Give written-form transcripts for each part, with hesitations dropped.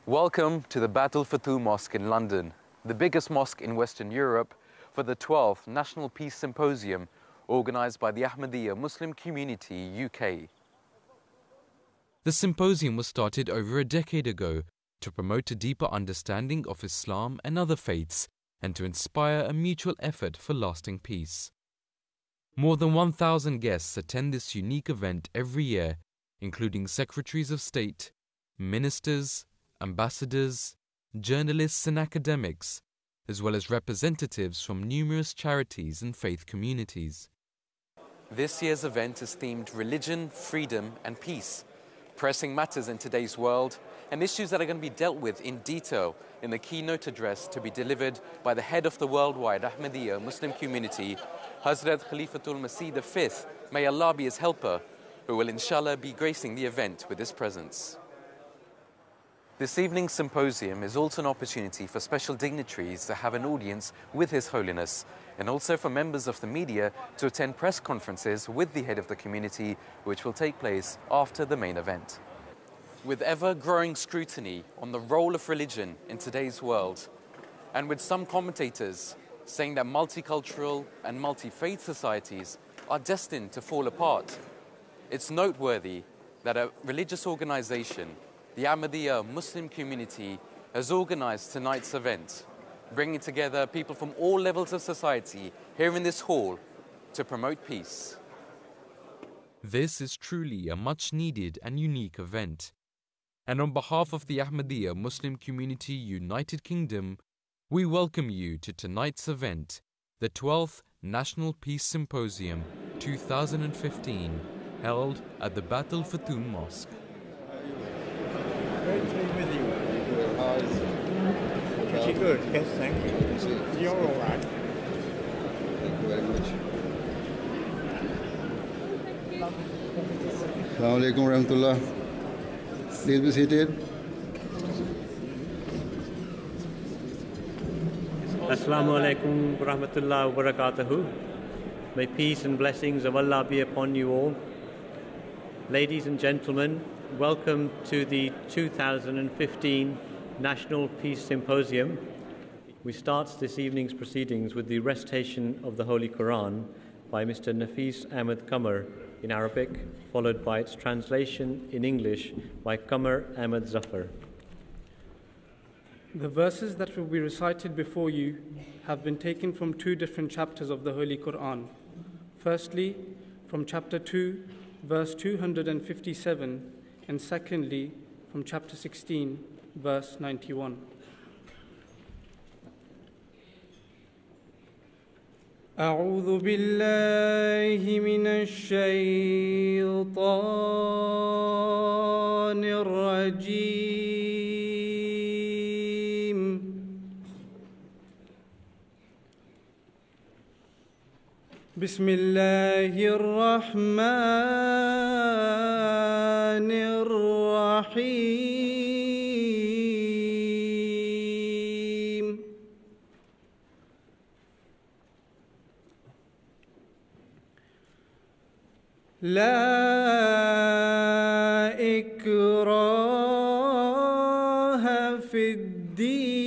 Welcome to the Battle Fatou Mosque in London, the biggest mosque in Western Europe, for the 12th National Peace Symposium organised by the Ahmadiyya Muslim Community UK. The symposium was started over a decade ago to promote a deeper understanding of Islam and other faiths and to inspire a mutual effort for lasting peace. More than 1,000 guests attend this unique event every year, including secretaries of state, ministers, ambassadors, journalists and academics, as well as representatives from numerous charities and faith communities. This year's event is themed Religion, Freedom and Peace, pressing matters in today's world and issues that are going to be dealt with in detail in the keynote address to be delivered by the head of the worldwide Ahmadiyya Muslim community, Hazrat Khalifatul Masih V, may Allah be his helper, who will inshallah be gracing the event with his presence. This evening's symposium is also an opportunity for special dignitaries to have an audience with His Holiness, and also for members of the media to attend press conferences with the head of the community, which will take place after the main event. With ever-growing scrutiny on the role of religion in today's world, and with some commentators saying that multicultural and multi-faith societies are destined to fall apart, it's noteworthy that a religious organization, the Ahmadiyya Muslim community, has organized tonight's event, bringing together people from all levels of society here in this hall to promote peace. This is truly a much-needed and unique event. And on behalf of the Ahmadiyya Muslim Community United Kingdom, we welcome you to tonight's event, the 12th National Peace Symposium 2015, held at the Battle Fatou Mosque. Great to be with you. How is it? Pretty good, yes, thank you. You're all right. Thank you very much. Assalamu alaikum warahmatullah. Please be seated. Assalamu alaikum warahmatullahi wabarakatuh. May peace and blessings of Allah be upon you all. Ladies and gentlemen, welcome to the 2015 National Peace Symposium. We start this evening's proceedings with the recitation of the Holy Quran by Mr. Nafis Ahmed Qamar in Arabic, followed by its translation in English by Qamar Ahmed Zafar. The verses that will be recited before you have been taken from two different chapters of the Holy Quran. Firstly, from chapter 2, verse 257, and secondly, from chapter 16, verse 91. أعوذ بالله من الشيطان الرجيم بسم الله الرحمن الرحيم لا إكراه في الدين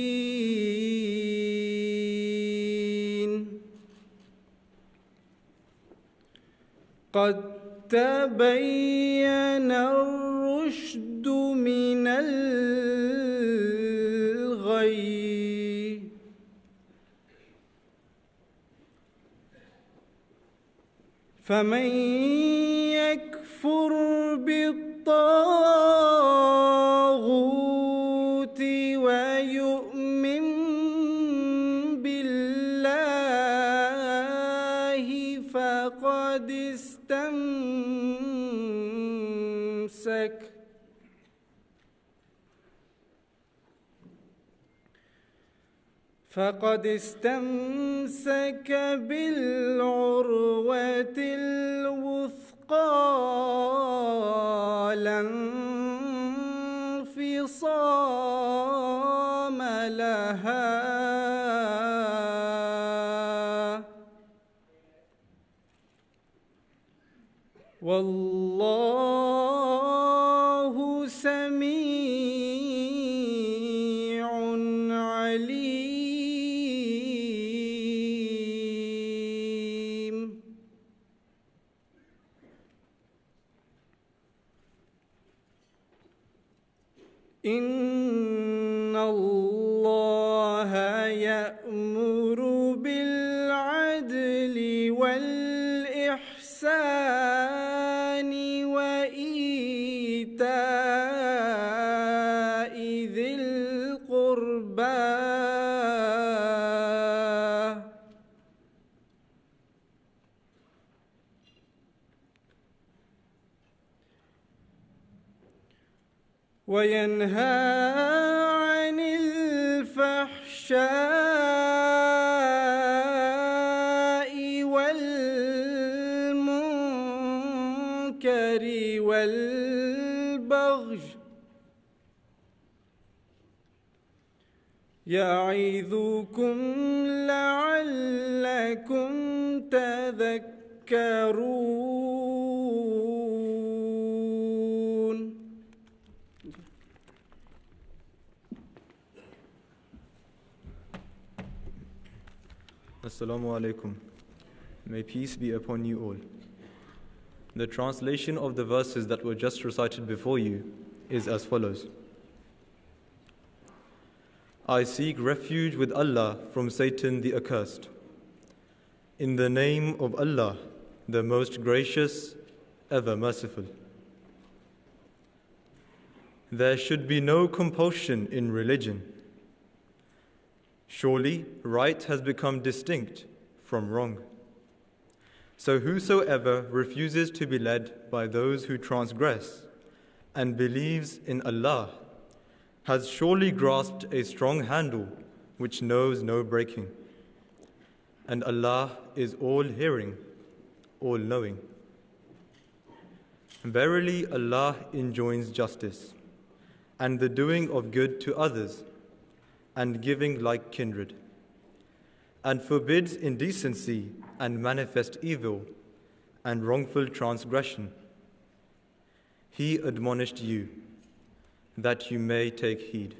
قد تبين الرشد من الغي فمن يكفر بالطاغوت ويؤمن بالله فقد استمسك بالعروة الوثقى لا انفصام لها والله سميع إن الله يأمر بالعدل والإحسان وإيتاء ذي القربى وينهى عن الفحشاء والمنكر والبغي يعظكم لعلكم تذكرون. Assalamu alaikum. May peace be upon you all. The translation of the verses that were just recited before you is as follows. I seek refuge with Allah from Satan the accursed. In the name of Allah, the most gracious, ever merciful. There should be no compulsion in religion. Surely, right has become distinct from wrong. So whosoever refuses to be led by those who transgress and believes in Allah has surely grasped a strong handle which knows no breaking. And Allah is all-hearing, all-knowing. Verily, Allah enjoins justice and the doing of good to others and giving like kindred, and forbids indecency and manifest evil and wrongful transgression. He admonished you that you may take heed.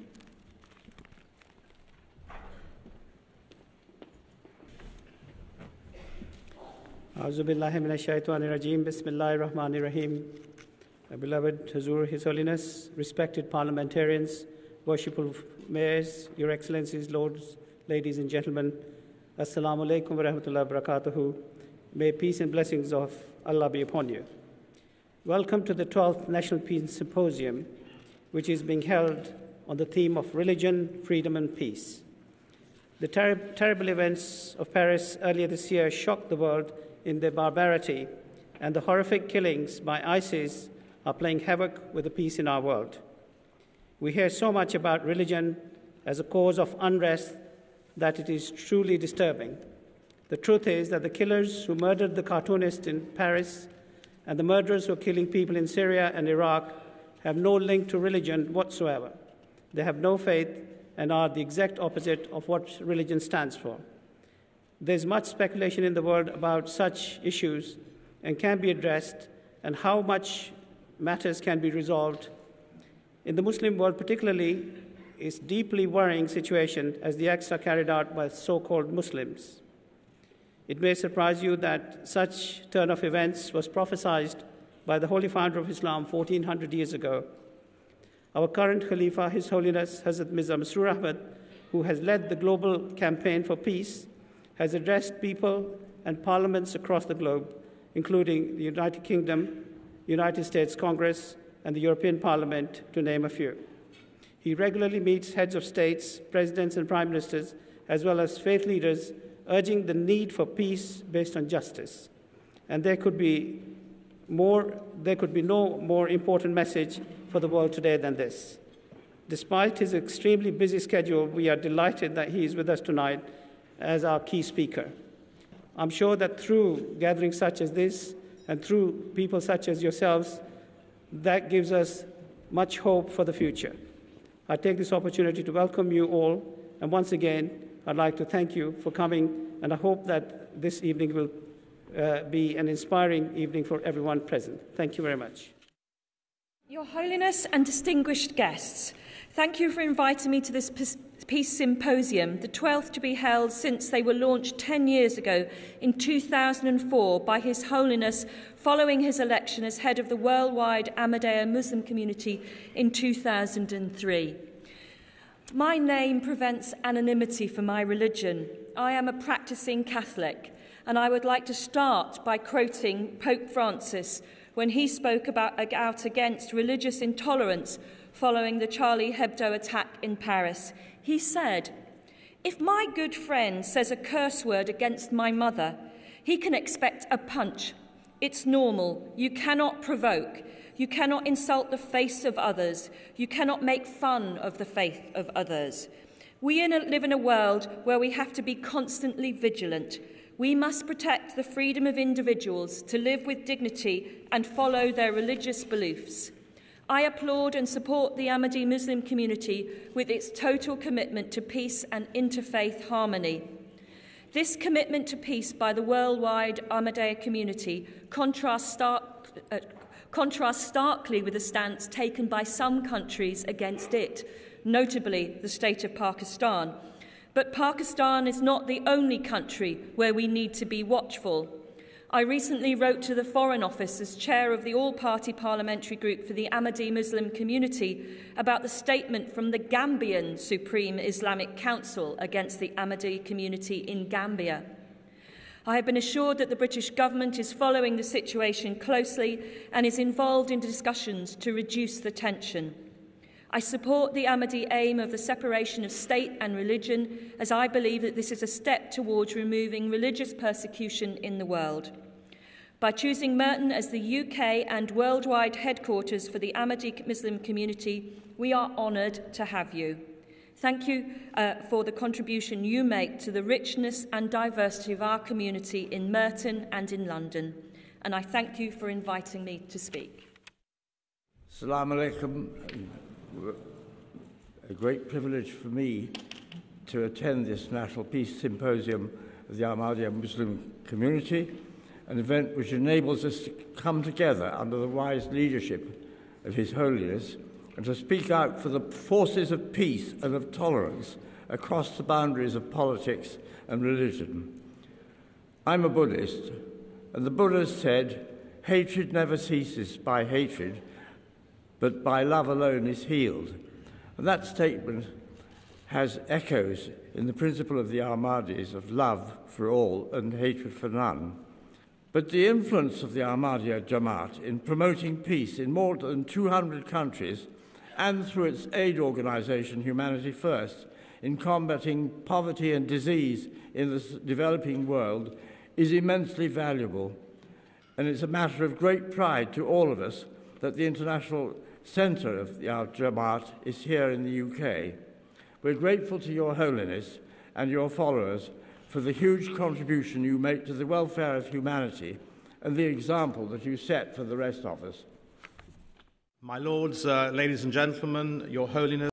A'udhu billahi minash shaitanir rajeem. Bismillahir Rahmanir Rahim. Beloved Hazur, His Holiness, respected parliamentarians, worshipful mayors, Your Excellencies, Lords, ladies and gentlemen, Assalamu alaikum wa rahmatullahi wa barakatuhu. May peace and blessings of Allah be upon you. Welcome to the 12th National Peace Symposium, which is being held on the theme of religion, freedom and peace. The terrible events of Paris earlier this year shocked the world in their barbarity, and the horrific killings by ISIS are playing havoc with the peace in our world. We hear so much about religion as a cause of unrest that it is truly disturbing. The truth is that the killers who murdered the cartoonist in Paris and the murderers who are killing people in Syria and Iraq have no link to religion whatsoever. They have no faith and are the exact opposite of what religion stands for. There's much speculation in the world about such issues and can be addressed, and how much matters can be resolved. In the Muslim world particularly, it's a deeply worrying situation as the acts are carried out by so-called Muslims. It may surprise you that such turn of events was prophesied by the Holy Founder of Islam 1400 years ago. Our current Khalifa, His Holiness Hazrat Mirza Masroor Ahmad, who has led the global campaign for peace, has addressed people and parliaments across the globe, including the United Kingdom, United States Congress, and the European Parliament, to name a few. He regularly meets heads of states, presidents and prime ministers, as well as faith leaders, urging the need for peace based on justice. And there could be no more important message for the world today than this. Despite his extremely busy schedule, we are delighted that he is with us tonight as our key speaker. I'm sure that through gatherings such as this and through people such as yourselves, that gives us much hope for the future. I take this opportunity to welcome you all, and once again, I'd like to thank you for coming, and I hope that this evening will be an inspiring evening for everyone present. Thank you very much. Your Holiness and distinguished guests, Thank you for inviting me to this Peace Symposium, the 12th to be held since they were launched 10 years ago in 2004 by His Holiness following his election as head of the worldwide Ahmadiyya Muslim community in 2003. My name prevents anonymity for my religion. I am a practicing Catholic, and I would like to start by quoting Pope Francis when he spoke out against religious intolerance following the Charlie Hebdo attack in Paris. He said, "If my good friend says a curse word against my mother, he can expect a punch. It's normal. You cannot provoke. You cannot insult the faith of others. You cannot make fun of the faith of others. We live in a world where we have to be constantly vigilant. We must protect the freedom of individuals to live with dignity and follow their religious beliefs. I applaud and support the Ahmadi Muslim community with its total commitment to peace and interfaith harmony. This commitment to peace by the worldwide Ahmadiyya community contrasts starkly with the stance taken by some countries against it, notably the state of Pakistan. But Pakistan is not the only country where we need to be watchful. I recently wrote to the Foreign Office as chair of the all-party parliamentary group for the Ahmadi Muslim community about the statement from the Gambian Supreme Islamic Council against the Ahmadi community in Gambia. I have been assured that the British government is following the situation closely and is involved in discussions to reduce the tension. I support the Ahmadi aim of the separation of state and religion, as I believe that this is a step towards removing religious persecution in the world. By choosing Merton as the UK and worldwide headquarters for the Ahmadi Muslim community, we are honoured to have you. Thank you for the contribution you make to the richness and diversity of our community in Merton and in London. And I thank you for inviting me to speak. Assalamu alaikum. A great privilege for me to attend this National Peace Symposium of the Ahmadiyya Muslim community, an event which enables us to come together under the wise leadership of His Holiness and to speak out for the forces of peace and of tolerance across the boundaries of politics and religion. I'm a Buddhist, and the Buddha said, "Hatred never ceases by hatred, but by love alone is healed." And that statement has echoes in the principle of the Ahmadis of love for all and hatred for none. But the influence of the Ahmadiyya Jamaat in promoting peace in more than 200 countries and through its aid organization, Humanity First, in combating poverty and disease in the developing world is immensely valuable. And it's a matter of great pride to all of us that the international centre of our Jamaat is here in the UK. We're grateful to Your Holiness and your followers for the huge contribution you make to the welfare of humanity and the example that you set for the rest of us. My lords, ladies and gentlemen, Your Holiness,